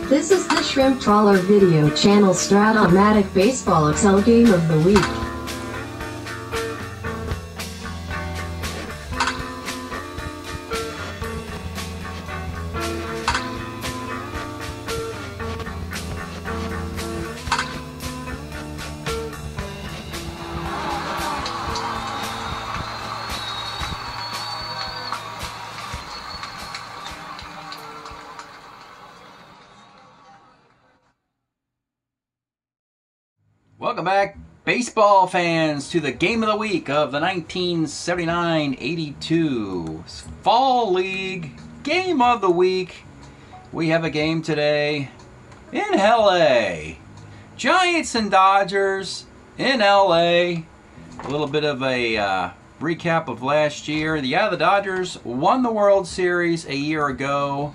This is the Shrimp Trawler video channel Strat-O-Matic Baseball XL Game of the Week. Welcome back, baseball fans, to the game of the week of the 1979-82 Fall League Game of the Week. We have a game today in LA. Giants and Dodgers in LA. A little bit of a recap of last year. The Dodgers won the World Series a year ago.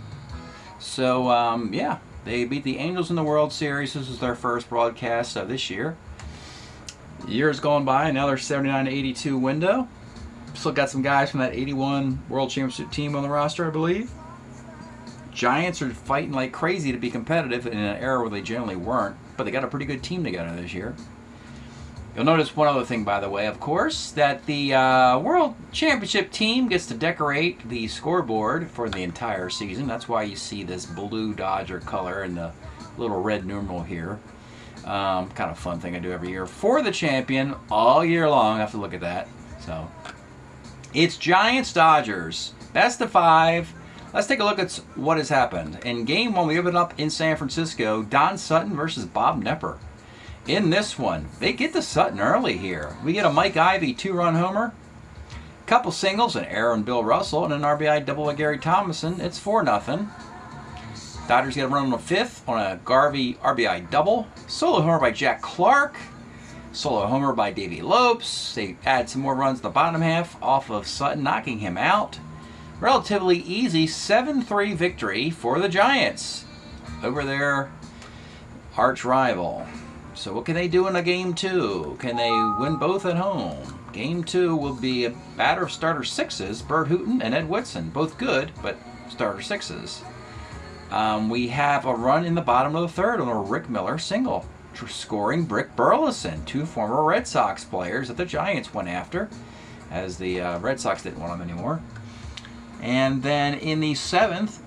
So, yeah. They beat the Angels in the World Series. This was their first broadcast of this year. Years going by, another 79-82 window. Still got some guys from that 81 World Championship team on the roster, I believe. Giants are fighting like crazy to be competitive in an era where they generally weren't, but they got a pretty good team together this year. You'll notice one other thing, by the way, of course, that the World Championship team gets to decorate the scoreboard for the entire season. That's why you see this blue Dodger color and the little red numeral here. Kind of fun thing I do every year. For the champion, all year long, I have to look at that. So, it's Giants-Dodgers. Best of 5. Let's take a look at what has happened. In Game 1, we opened up in San Francisco. Don Sutton versus Bob Knepper. In this one, they get to Sutton early here. We get a Mike Ivey 2-run homer, couple singles, an error on Bill Russell, and an RBI double by Gary Thomason. It's 4-0. Dodgers get a run on the 5th on a Garvey RBI double. Solo homer by Jack Clark. Solo homer by Davey Lopes. They add some more runs in the bottom half off of Sutton, knocking him out. Relatively easy 7-3 victory for the Giants over their arch rival. So what can they do in a Game 2? Can they win both at home? Game 2 will be a batter of starter 6s, Bert Hooton and Ed Whitson. Both good, but starter 6s. We have a run in the bottom of the 3rd on a Rick Miller single, scoring Brick Burleson, 2 former Red Sox players that the Giants went after, as the Red Sox didn't want them anymore. And then in the 7th,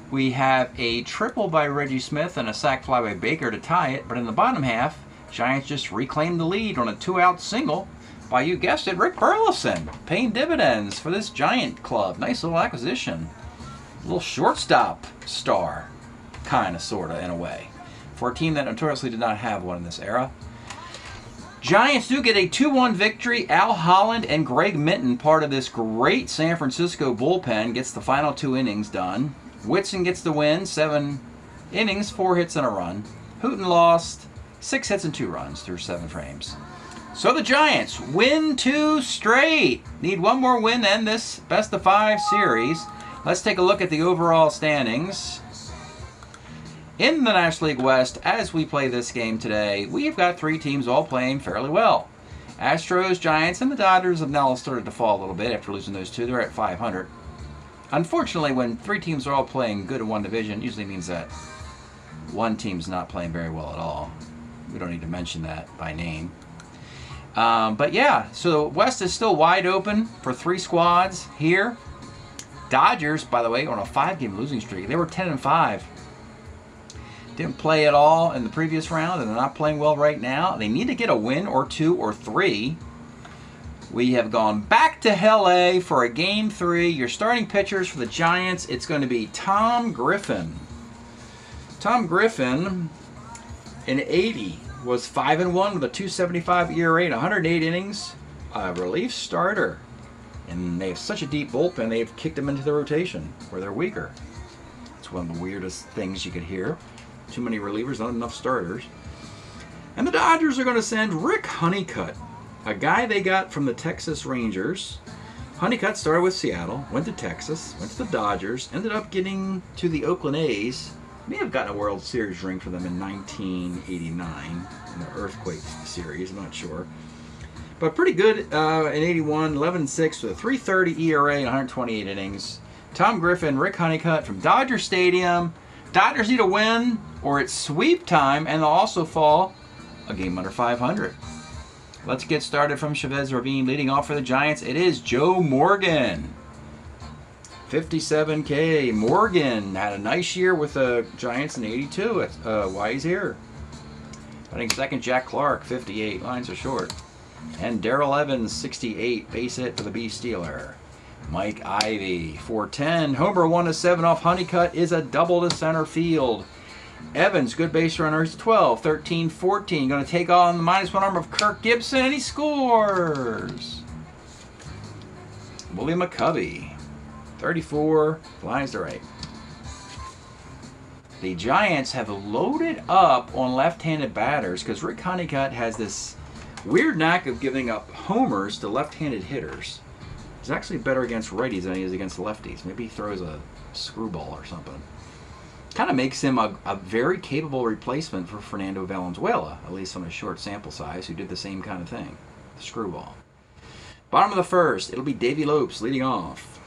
we have a triple by Reggie Smith and a sac fly by Baker to tie it. But in the bottom half, Giants just reclaimed the lead on a 2-out single by, you guessed it, Rick Burleson. Paying dividends for this Giant club. Nice little acquisition. A little shortstop star. Kind of, sort of, in a way. For a team that notoriously did not have one in this era. Giants do get a 2-1 victory. Al Holland and Greg Minton, part of this great San Francisco bullpen, gets the final 2 innings done. Whitson gets the win, 7 innings, 4 hits and a run. Hooton lost, 6 hits and 2 runs through 7 frames. So the Giants win 2 straight. Need one more win to end this best of 5 series. Let's take a look at the overall standings. In the National League West, as we play this game today, we've got 3 teams all playing fairly well. Astros, Giants, and the Dodgers have now started to fall a little bit after losing those 2. They're at 500. Unfortunately, when 3 teams are all playing good in one division, it usually means that one team's not playing very well at all. We don't need to mention that by name. But yeah, so West is still wide open for 3 squads here. Dodgers, by the way, on a 5-game losing streak. They were 10-5. Didn't play at all in the previous round, and they're not playing well right now. They need to get a win or 2 or 3. We have gone back to LA for a Game 3. Your starting pitchers for the Giants, it's going to be Tom Griffin. Tom Griffin, in 80, was 5-1 with a 2.75 ERA and 108 innings. A relief starter. And they have such a deep bullpen, they've kicked them into the rotation, where they're weaker. It's one of the weirdest things you could hear. Too many relievers, not enough starters. And the Dodgers are going to send Rick Honeycutt, a guy they got from the Texas Rangers. Honeycutt started with Seattle, went to Texas, went to the Dodgers, ended up getting to the Oakland A's. May have gotten a World Series ring for them in 1989 in the Earthquake Series, I'm not sure. But pretty good in 81, 11-6 with a 3.30 ERA and 128 innings. Tom Griffin, Rick Honeycutt from Dodger Stadium Dodgers need a win or it's sweep time, and they'll also fall a game under 500. Let's get started from Chavez Ravine. Leading off for the Giants, it is Joe Morgan. 57K. Morgan had a nice year with the Giants in 82. That's why he's here. I think second, Jack Clark, 58. Lines are short. And Darrell Evans, 68. Base hit for the B Steeler. Mike Ivy, 410. Homer 1-7 off Honeycutt is a double to center field. Evans, good base runner, he's 12, 13, 14. Going to take on the -1 arm of Kirk Gibson, and he scores. Willie McCovey, 34, flies to right. The Giants have loaded up on left-handed batters because Rick Honeycutt has this weird knack of giving up homers to left-handed hitters. He's actually better against righties than he is against lefties. Maybe he throws a screwball or something. Kind of makes him a very capable replacement for Fernando Valenzuela, at least on a short sample size, who did the same kind of thing, the screwball. Bottom of the first, it'll be Davey Lopes leading off.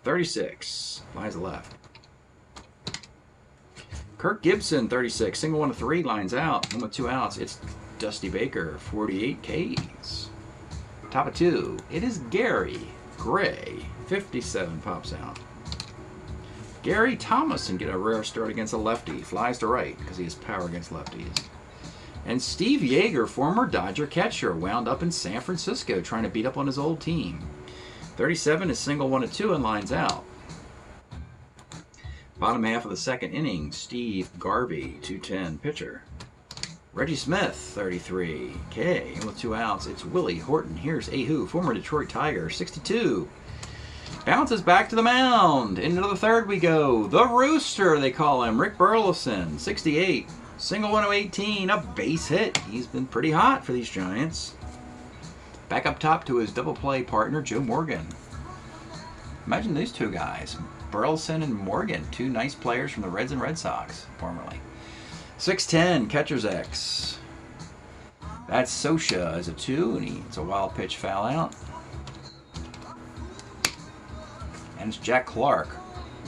36, lines to left. Kirk Gibson, 36, single 1-3, lines out. One with 2 outs, it's Dusty Baker, 48 Ks. Top of 2, it is Gary Gray, 57, pops out. Gary Thomason get a rare start against a lefty. Flies to right because he has power against lefties. And Steve Yeager, former Dodger catcher, wound up in San Francisco trying to beat up on his old team. 37 is single 1-2 and lines out. Bottom half of the second inning, Steve Garvey, 210 pitcher. Reggie Smith, 33 K, and with 2 outs, it's Willie Horton. Here's Ahu, former Detroit Tiger, 62. Bounces back to the mound. Into the third we go. The Rooster, they call him. Rick Burleson, 68. Single 1-18, a base hit. He's been pretty hot for these Giants. Back up top to his double play partner, Joe Morgan. Imagine these two guys, Burleson and Morgan, 2 nice players from the Reds and Red Sox, formerly. 6'10", catcher's X. That's Sosha as a 2, and it's a wild pitch foul out. And it's Jack Clark.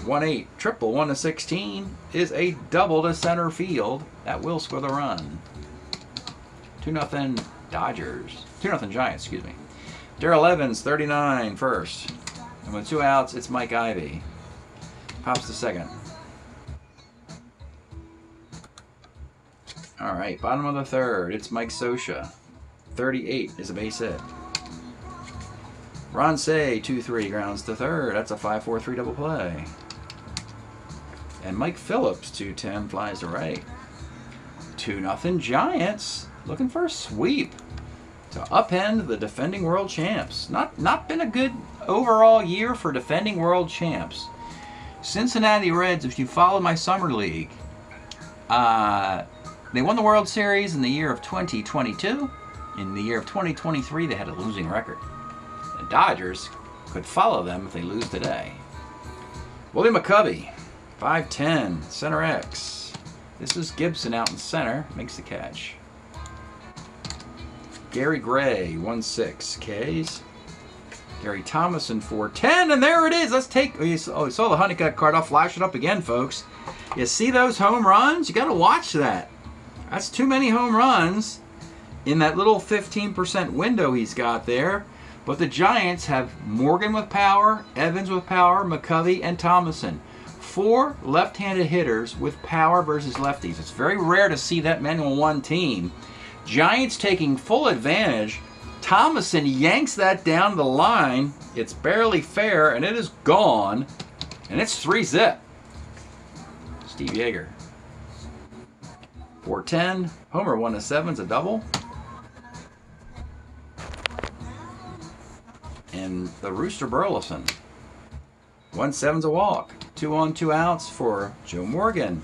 1-8, triple 1-16 is a double to center field. That will score the run. 2-0 Dodgers. 2-0 Giants, excuse me. Darrell Evans, 39, first. And with 2 outs, it's Mike Ivy. Pops to second. All right, bottom of the third, it's Mike Sosha. 38 is a base hit. Ron Say, 2-3, grounds to third. That's a 5-4-3 double play. And Mike Phillips, 210, flies to right. 2-0 Giants, looking for a sweep to upend the defending world champs. Not been a good overall year for defending world champs. Cincinnati Reds, if you follow my summer league, they won the World Series in the year of 2022. In the year of 2023, they had a losing record. The Dodgers could follow them if they lose today. Willie McCovey, 5'10", center X. This is Gibson out in center, makes the catch. Gary Gray, 1-6 Ks. Gary Thomason, 4'10", and there it is. Let's take. Oh, you saw the Honeycutt card. I'll flash it up again, folks. You see those home runs? You got to watch that. That's too many home runs in that little 15% window he's got there. But the Giants have Morgan with power, Evans with power, McCovey, and Thomason. 4 left-handed hitters with power versus lefties. It's very rare to see that many on one team. Giants taking full advantage. Thomason yanks that down the line. It's barely fair, and it is gone. And it's 3-zip. Steve Yeager. 410. Homer 1-7's a double. And the Rooster Burleson. 1-7's a walk. 2 on, 2 outs for Joe Morgan.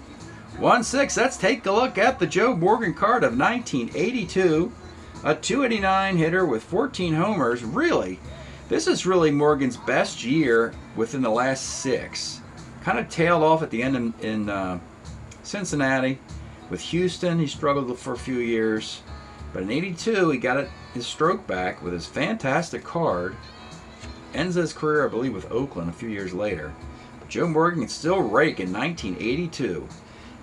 1-6. Let's take a look at the Joe Morgan card of 1982. A 289 hitter with 14 homers. Really, this is really Morgan's best year within the last 6. Kind of tailed off at the end in Cincinnati. With Houston, he struggled for a few years. But in 82, he got his stroke back with his fantastic card. Ends his career, I believe, with Oakland a few years later. But Joe Morgan can still rake in 1982.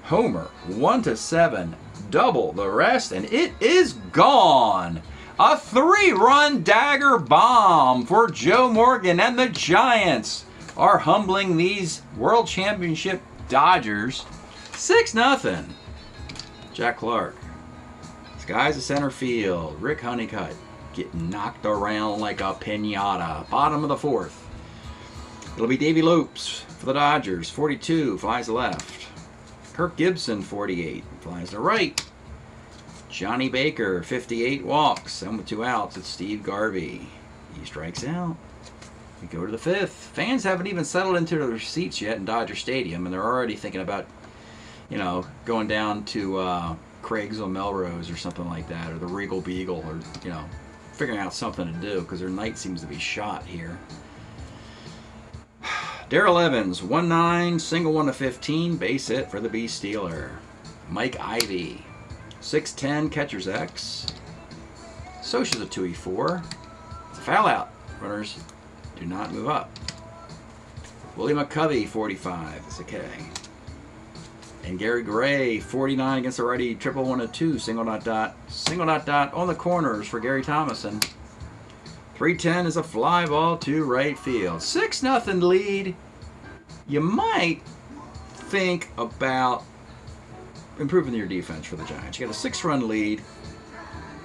Homer, 1-7, double the rest, and it is gone. A 3-run dagger bomb for Joe Morgan, and the Giants are humbling these World Championship Dodgers 6-0. Jack Clark. Skies to center field. Rick Honeycutt getting knocked around like a piñata. Bottom of the 4th. It'll be Davey Lopes for the Dodgers. 42, flies to left. Kirk Gibson, 48, flies to right. Johnny Baker, 58, walks. And with 2 outs, it's Steve Garvey. He strikes out. We go to the 5th. Fans haven't even settled into their seats yet in Dodger Stadium, and they're already thinking about, you know, going down to Craig's on Melrose or something like that, or the Regal Beagle, or, you know, figuring out something to do because their night seems to be shot here. Darrell Evans, 1-9, single 1-15, base hit for the Beast Stealer. Mike Ivy, 6-10, catcher's X. Scioscia's a 2-4. It's a foul out. Runners do not move up. Willie McCovey, 45, it's a K. And Gary Gray, 49 against the righty, triple 1-2, single dot on the corners for Gary Thomason. 3-10 is a fly ball to right field. 6-0 lead. You might think about improving your defense for the Giants. You got a 6-run lead.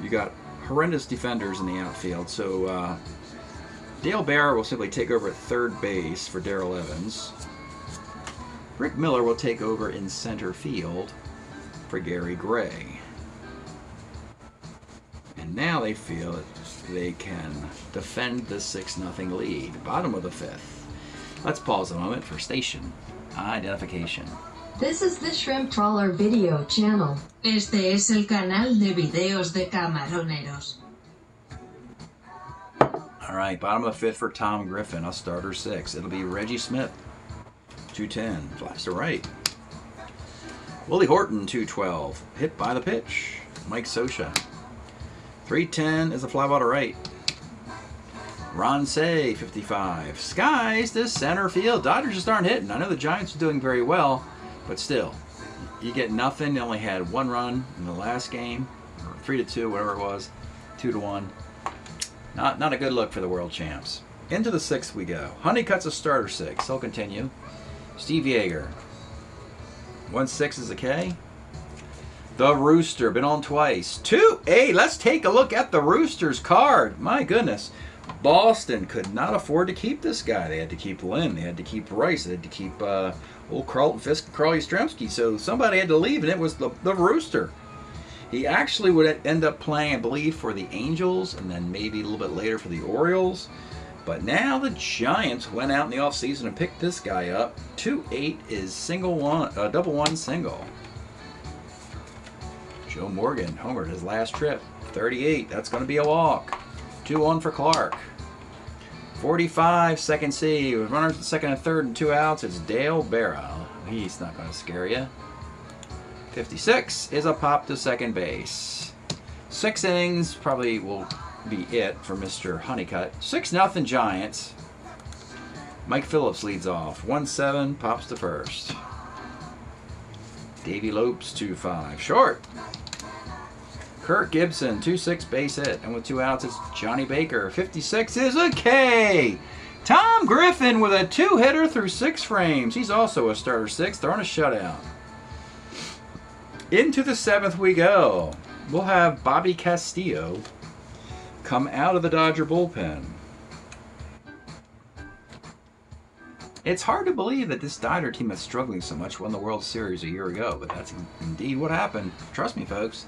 You got horrendous defenders in the outfield, so Dale Bear will simply take over at third base for Darrell Evans. Rick Miller will take over in center field for Gary Gray. And now they feel that they can defend the 6-0 lead. Bottom of the 5th. Let's pause a moment for station identification. This is the Shrimp Trawler video channel. Este es el canal de videos de camaroneros. All right, bottom of the 5th for Tom Griffin, a starter 6. It'll be Reggie Smith, 2-10, flies to right. Willie Horton, 2-12, hit by the pitch. Mike Scioscia. 3-10 is a fly ball to right. Ron Say, 55. Skies to center field. Dodgers just aren't hitting. I know the Giants are doing very well, but still, you get nothing. They only had 1 run in the last game, or 3-2, whatever it was, 2-1. Not a good look for the world champs. Into the 6th we go. Honeycutt's a starter 6. He'll continue. Steve Yeager. 1-6 is a K. The Rooster, been on twice. 2-8. Let's take a look at the Roosters card. My goodness. Boston could not afford to keep this guy. They had to keep Lynn. They had to keep Rice. They had to keep old Carlton Fisk and Carly Yastrzemski. So somebody had to leave, and it was the Rooster. He actually would end up playing, I believe, for the Angels, and then maybe a little bit later for the Orioles. But now the Giants went out in the offseason and picked this guy up. 2-8 is double one single. Joe Morgan homered his last trip. 38, that's going to be a walk. 2-1 for Clark. 45, second C. With runners at second and third and 2 outs, it's Dale Barrow. He's not going to scare you. 56 is a pop to second base. 6 innings probably will be it for Mr. Honeycutt. 6-0 Giants. Mike Phillips leads off. 1-7, pops to first. Davey Lopes, 2-5. Short. Kirk Gibson, 2-6 base hit. And with 2 outs, it's Johnny Baker. 56 is a K. Tom Griffin with a 2-hitter through 6 frames. He's also a starter 6, throwing a shutout. Into the 7th we go. We'll have Bobby Castillo come out of the Dodger bullpen. It's hard to believe that this Dodger team that's struggling so much won the World Series a year ago, but that's indeed what happened. Trust me, folks.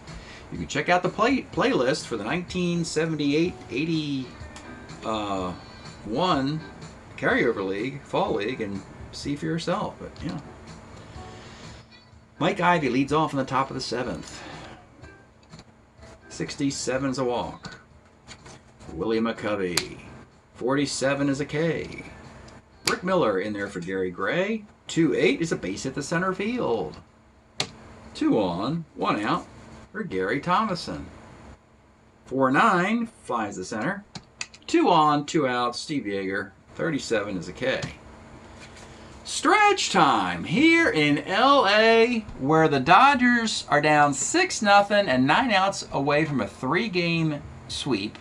You can check out the playlist for the 1978-81 carryover league, fall league, and see for yourself. But yeah. Mike Ivy leads off in the top of the 7th. 67 is a walk. Willie McCovey. 47 is a K. Rick Miller in there for Gary Gray. 2-8 is a base hit to center field. 2 on, 1 out for Gary Thomason. 4-9 flies to center. 2 on, 2 outs, Steve Yeager. 37 is a K. stretch time here in LA, where the Dodgers are down 6-0 and 9 outs away from a 3-game sweep.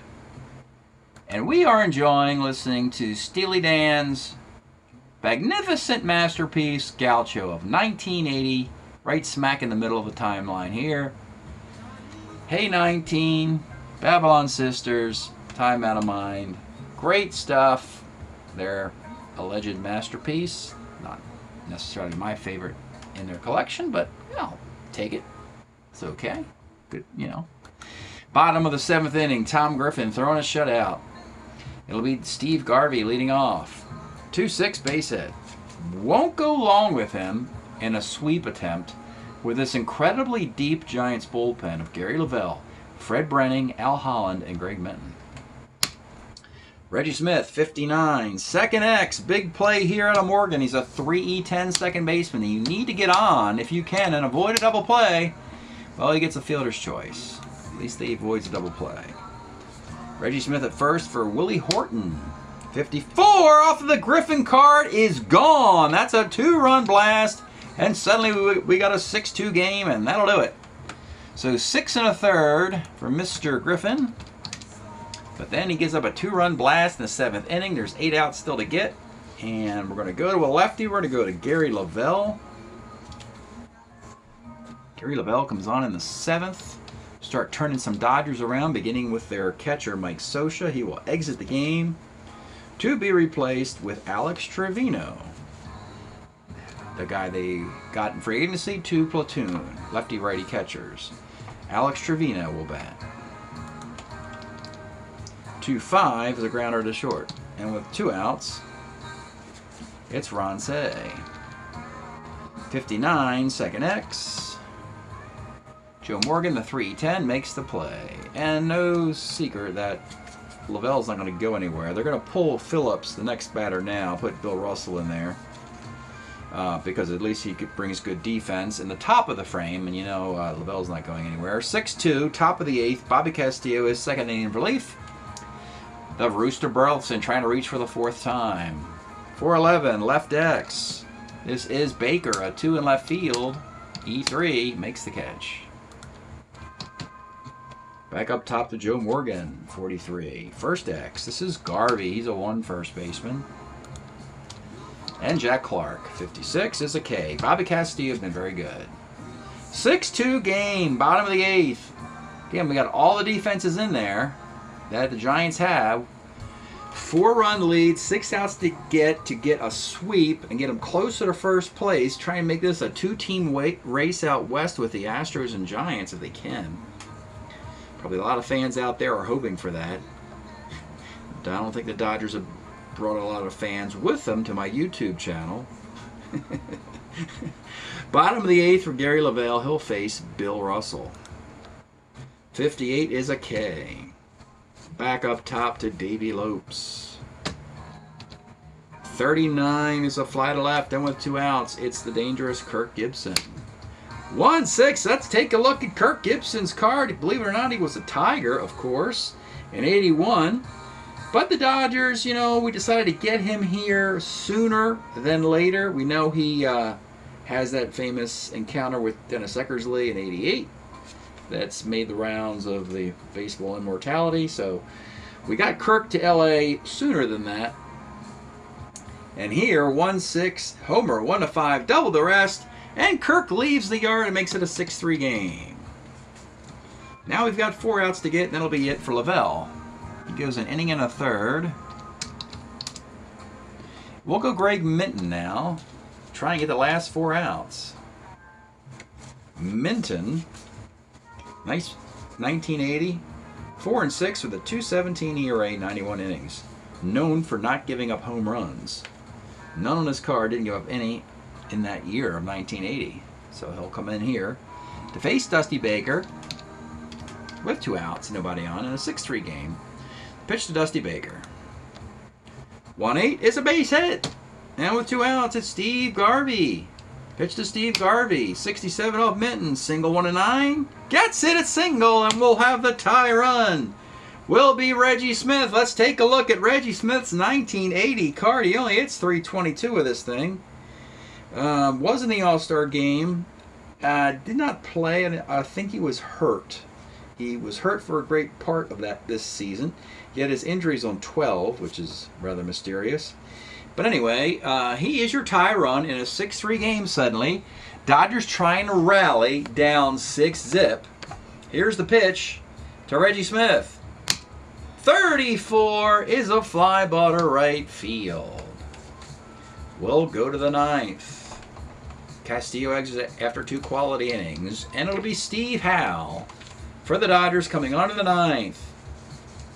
And we are enjoying listening to Steely Dan's magnificent masterpiece, Gaucho of 1980, right smack in the middle of the timeline here. Hey 19, Babylon Sisters, Time Out of Mind. Great stuff. Their alleged masterpiece. Not necessarily my favorite in their collection, but I'll take it. It's okay. Good, you know. Bottom of the 7th inning, Tom Griffin throwing a shutout. It'll be Steve Garvey leading off. 2-6 base hit. Won't go long with him in a sweep attempt with this incredibly deep Giants bullpen of Gary Lavelle, Fred Brenning, Al Holland, and Greg Minton. Reggie Smith, 59, second X, big play here out of Morgan. He's a 3E10 second baseman. You need to get on, if you can, and avoid a double play. Well, he gets a fielder's choice. At least he avoids a double play. Reggie Smith at first for Willie Horton. 54 off of the Griffin card is gone. That's a 2-run blast. And suddenly we got a 6-2 game, and that'll do it. So 6 1/3 for Mr. Griffin. But then he gives up a 2-run blast in the 7th inning. There's 8 outs still to get. And we're going to go to a lefty. We're going to go to Gary Lavelle. Gary Lavelle comes on in the 7th. Start turning some Dodgers around, beginning with their catcher, Mike Scioscia. He will exit the game to be replaced with Alex Trevino, the guy they got in free agency, 2 platoon, lefty-righty catchers. Alex Trevino will bat. 2-5 is a grounder to short. And with 2 outs, it's Ron Say. 59, second X. Joe Morgan, the 3-10, makes the play. And no secret that Lavelle's not going to go anywhere. They're going to pull Phillips, the next batter now, put Bill Russell in there. Because at least he brings good defense in the top of the frame, and you know Lavelle's not going anywhere. 6-2, top of the 8th. Bobby Castillo is second inning relief. The Rooster Burleson trying to reach for the 4th time. 4-11, left X. This is Baker, a 2 in left field. E3 makes the catch. Back up top to Joe Morgan, 43. First X. This is Garvey. He's a 1 first baseman. And Jack Clark, 56, is a K. Bobby Castillo has been very good. 6-2 game, bottom of the 8th. Again, we got all the defenses in there that the Giants have. 4-run lead, 6 outs to get a sweep and get them closer to first place. Try and make this a 2-team race out west with the Astros and Giants if they can. Probably a lot of fans out there are hoping for that. I don't think the Dodgers have brought a lot of fans with them to my YouTube channel. Bottom of the 8th for Gary Lavelle. He'll face Bill Russell. 58 is a K. Back up top to Davey Lopes. 39 is a fly to left. And with 2 outs, it's the dangerous Kirk Gibson. 1-6. Let's take a look at Kirk Gibson's card. Believe it or not, he was a Tiger, of course, in 81. But the Dodgers, you know, we decided to get him here sooner than later. We know he has that famous encounter with Dennis Eckersley in 88. That's made the rounds of the baseball immortality. So we got Kirk to LA sooner than that. And here, 1-6, homer, 1-5, double the rest. And Kirk leaves the yard and makes it a 6-3 game. Now we've got 4 outs to get, and that'll be it for Lavelle. He goes an inning and a third. We'll go Greg Minton now. Try and get the last 4 outs. Minton, nice 1980. 4-6 with a 2.17 ERA, 91 innings. Known for not giving up home runs. None on his card, didn't give up any in that year of 1980. So he'll come in here to face Dusty Baker with 2 outs, nobody on, in a 6-3 game. Pitch to Dusty Baker. 1-8 is a base hit. And with 2 outs, it's Steve Garvey. Pitch to Steve Garvey. 67 off Minton. Single 1-9. Gets it at single, and we'll have the tie run. Will be Reggie Smith. Let's take a look at Reggie Smith's 1980 card. He only hits 322 with this thing. Was in the All-Star game. Did not play, and I think he was hurt. He was hurt for a great part of this season. Yet his injury's on 12, which is rather mysterious. But anyway, he is your tie run in a 6-3 game suddenly. Dodgers trying to rally down 6-zip. Here's the pitch to Reggie Smith. 34 is a fly ball to right field. We'll go to the 9th. Castillo exits after 2 quality innings, and it'll be Steve Howe for the Dodgers coming on to the 9th.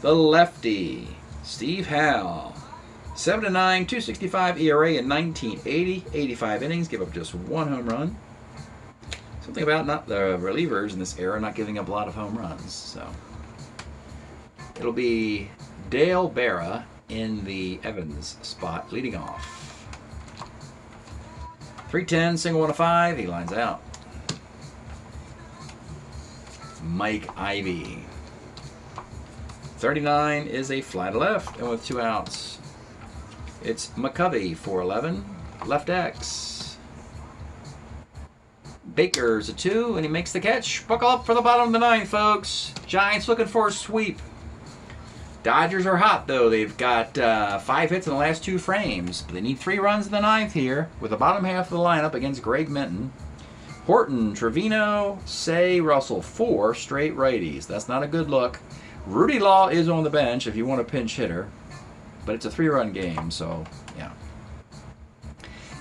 The lefty, Steve Howe. 7-9, 265 ERA in 1980, 85 innings, give up just 1 home run. Something about not the relievers in this era not giving up a lot of home runs. So it'll be Dale Berra in the Evans spot leading off. 3-10, single 1-5, he lines out. Mike Ivy. 39 is a fly to left, and with 2 outs, it's McCovey, 4-11, left X. Baker's a 2, and he makes the catch. Buckle up for the bottom of the 9th, folks. Giants looking for a sweep. Dodgers are hot, though. They've got 5 hits in the last 2 frames. But they need 3 runs in the 9th here, with the bottom half of the lineup against Greg Minton. Horton, Trevino, Say, Russell, 4 straight righties. That's not a good look. Rudy Law is on the bench if you want a pinch hitter. But it's a 3-run game, so yeah.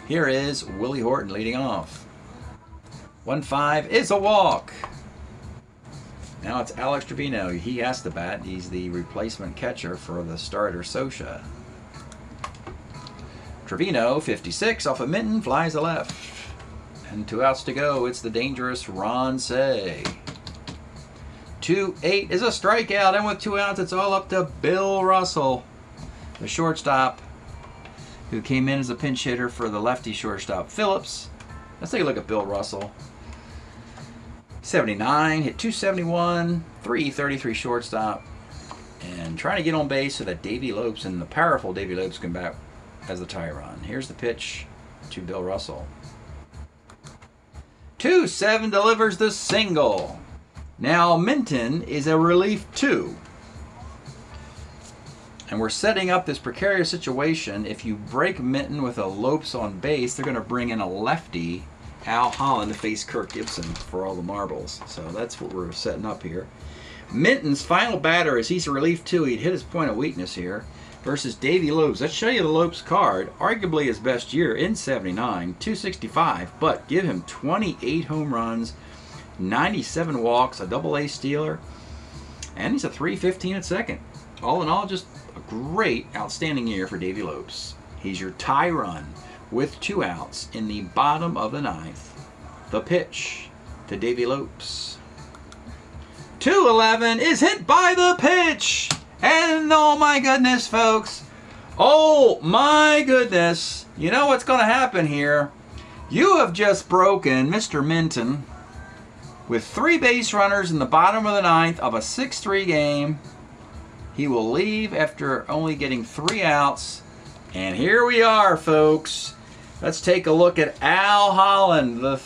Here is Willie Horton leading off. 1-5 is a walk. Now it's Alex Trevino. He has to bat. He's the replacement catcher for the starter Sosha. Trevino, 56, off of Minton, flies to left. And 2 outs to go. It's the dangerous Ron Say. 2-8 is a strikeout, and with 2 outs, it's all up to Bill Russell, the shortstop, who came in as a pinch hitter for the lefty shortstop Phillips. Let's take a look at Bill Russell. 79, hit 271, 333 shortstop, and trying to get on base so that Davey Lopes and the powerful Davey Lopes come back as the tie run. Here's the pitch to Bill Russell. 2-7 delivers the single. Now Minton is a relief 2. And we're setting up this precarious situation. If you break Minton with a Lopes on base, they're going to bring in a lefty, Al Holland, to face Kirk Gibson for all the marbles. So that's what we're setting up here. Minton's final batter is he's a relief 2. He'd hit his point of weakness here versus Davey Lopes. Let's show you the Lopes card. Arguably his best year in 79, 265, but give him 28 home runs, 97 walks, a double-A stealer, and he's a 315 at second. All in all, just a great, outstanding year for Davey Lopes. He's your tie run with 2 outs in the bottom of the 9th. The pitch to Davey Lopes. 2-11 is hit by the pitch. And oh my goodness, folks. Oh my goodness. You know what's going to happen here? You have just broken Mr. Minton with 3 base runners in the bottom of the 9th of a 6-3 game. He will leave after only getting 3 outs. And here we are, folks. Let's take a look at Al Holland, the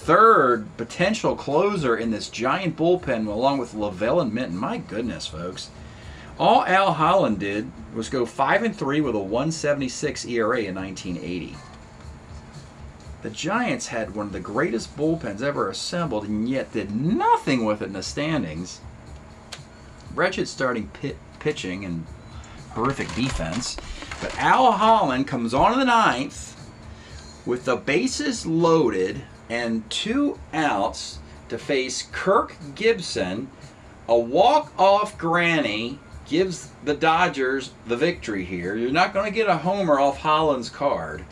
3rd potential closer in this giant bullpen, along with Lavelle and Minton. My goodness, folks. All Al Holland did was go 5-3 with a 1.76 ERA in 1980. The Giants had one of the greatest bullpens ever assembled, and yet did nothing with it in the standings. Wretched starting pitching and horrific defense. But Al Holland comes on in the 9th with the bases loaded and 2 outs to face Kirk Gibson. A walk-off granny gives the Dodgers the victory here. You're not going to get a homer off Holland's card.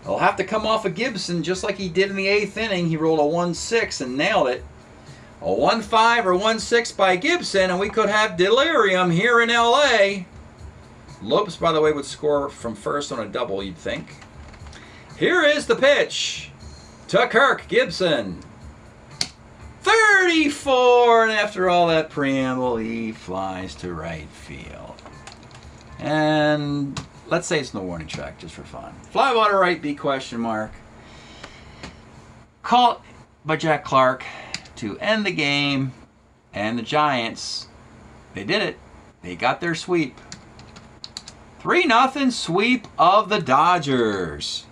He'll have to come off of Gibson just like he did in the 8th inning. He rolled a 1-6 and nailed it. A 1-5 or 1-6 by Gibson, and we could have delirium here in L.A. Lopes, by the way, would score from first on a double, you'd think. Here is the pitch to Kirk Gibson. 34, and after all that preamble, he flies to right field. And let's say it's in the warning track just for fun. Fly ball to right, B question mark. Caught by Jack Clark to end the game, and the Giants, they did it. They got their sweep. 3-0 sweep of the Dodgers.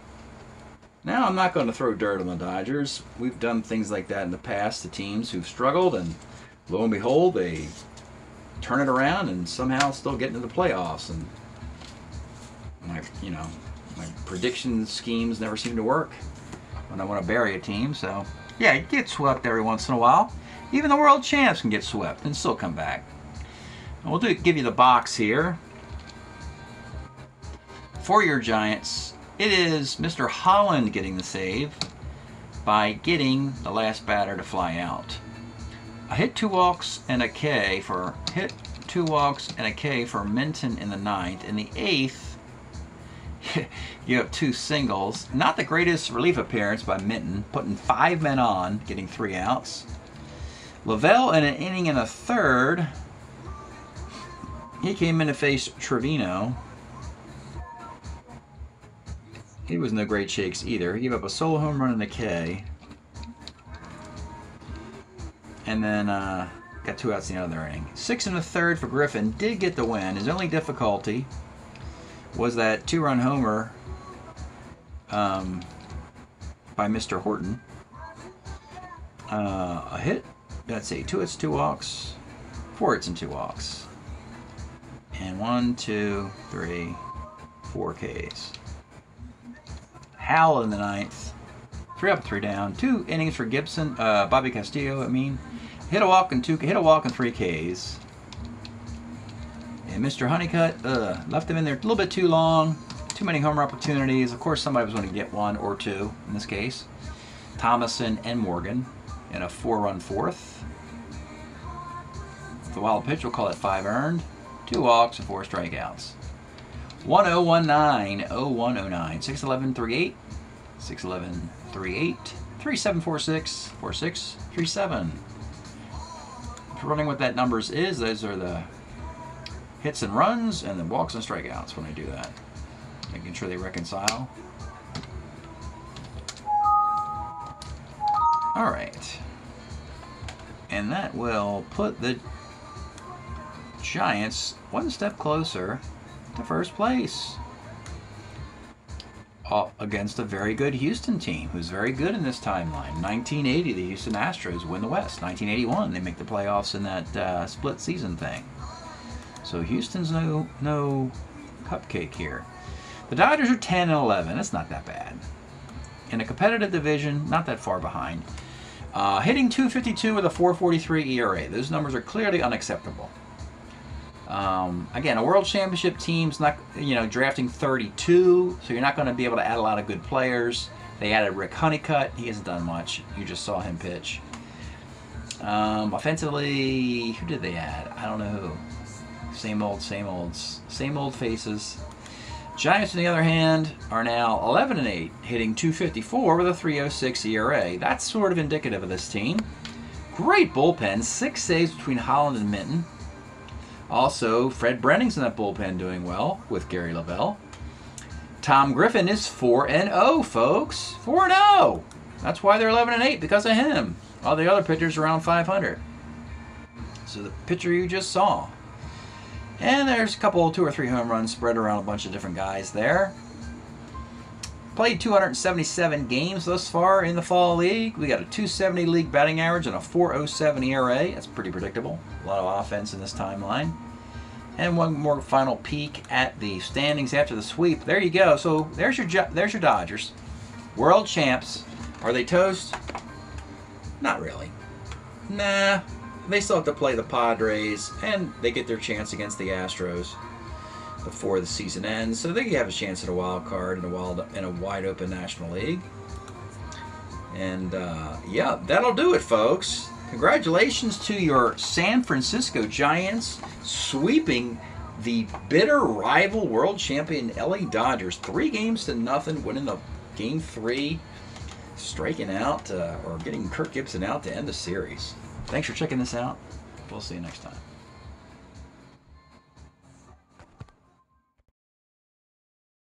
Now, I'm not going to throw dirt on the Dodgers. We've done things like that in the past to teams who've struggled, and lo and behold, they turn it around and somehow still get into the playoffs. And my prediction schemes never seem to work when I want to bury a team. So, yeah, you get swept every once in a while. Even the world champs can get swept and still come back. And we'll give you the box here. For your Giants, it is Mr. Holland getting the save by getting the last batter to fly out. A hit, 2 walks, and a K for Minton in the 9th. In the 8th, you have 2 singles. Not the greatest relief appearance by Minton, putting 5 men on, getting 3 outs. Lavelle in an inning and a 3rd. He came in to face Trevino. He was no great shakes either. He gave up a solo home run in the K. And then got 2 outs in the other inning. 6 and a 3rd for Griffin. Did get the win. His only difficulty was that 2-run homer by Mr. Horton. A hit. Let's see. 2 hits, 2 walks. 4 hits and 2 walks. And 1, 2, 3, 4 Ks. Howell in the 9th. 3 up, 3 down. 2 innings for Gibson. Bobby Castillo, I mean. Hit a walk and 3 Ks. And Mr. Honeycutt left him in there a little bit too long. Too many homer opportunities. Of course, somebody was going to get 1 or 2 in this case. Thomason and Morgan in a 4-run 4th. The wild pitch, we'll call it 5 earned. 2 walks and 4 strikeouts. 1019 0109 61138 61138 3746 4637. Running what that numbers is, those are the hits and runs and the walks and strikeouts when I do that. Making sure they reconcile. All right. And that will put the Giants 1 step closer to first place against a very good Houston team who's very good in this timeline. 1980, the Houston Astros win the West. 1981, they make the playoffs in that split season thing. So Houston's no cupcake here. The Dodgers are 10 and 11. That's not that bad. In a competitive division, not that far behind. Hitting .252 with a 4.43 ERA. Those numbers are clearly unacceptable. Again, a World Championship team's not, drafting 32, so you're not going to be able to add a lot of good players. They added Rick Honeycutt. He hasn't done much. You just saw him pitch. Offensively, who did they add? I don't know who. Same old faces. Giants, on the other hand, are now 11 and 8, hitting .254 with a 3.06 ERA. That's sort of indicative of this team. Great bullpen, 6 saves between Holland and Minton. Also, Fred Brenning's in that bullpen doing well with Gary Lavelle. Tom Griffin is 4-0, folks. 4-0. That's why they're 11 and 8, because of him. All the other pitchers are around 500. So the pitcher you just saw. And there's a couple, 2 or 3 home runs spread around a bunch of different guys there. Played 277 games thus far in the Fall League. We got a .270 league batting average and a 4.07 ERA. That's pretty predictable. A lot of offense in this timeline. And one more final peek at the standings after the sweep. There you go. So there's your Dodgers. World champs. Are they toast? Not really. Nah. They still have to play the Padres, and they get their chance against the Astros before the season ends. So they have a chance at a wild card in a wide open National League. And yeah, that'll do it, folks. Congratulations to your San Francisco Giants sweeping the bitter rival world champion LA Dodgers 3-0, winning the Game 3, striking out or getting Kirk Gibson out to end the series. Thanks for checking this out. We'll see you next time.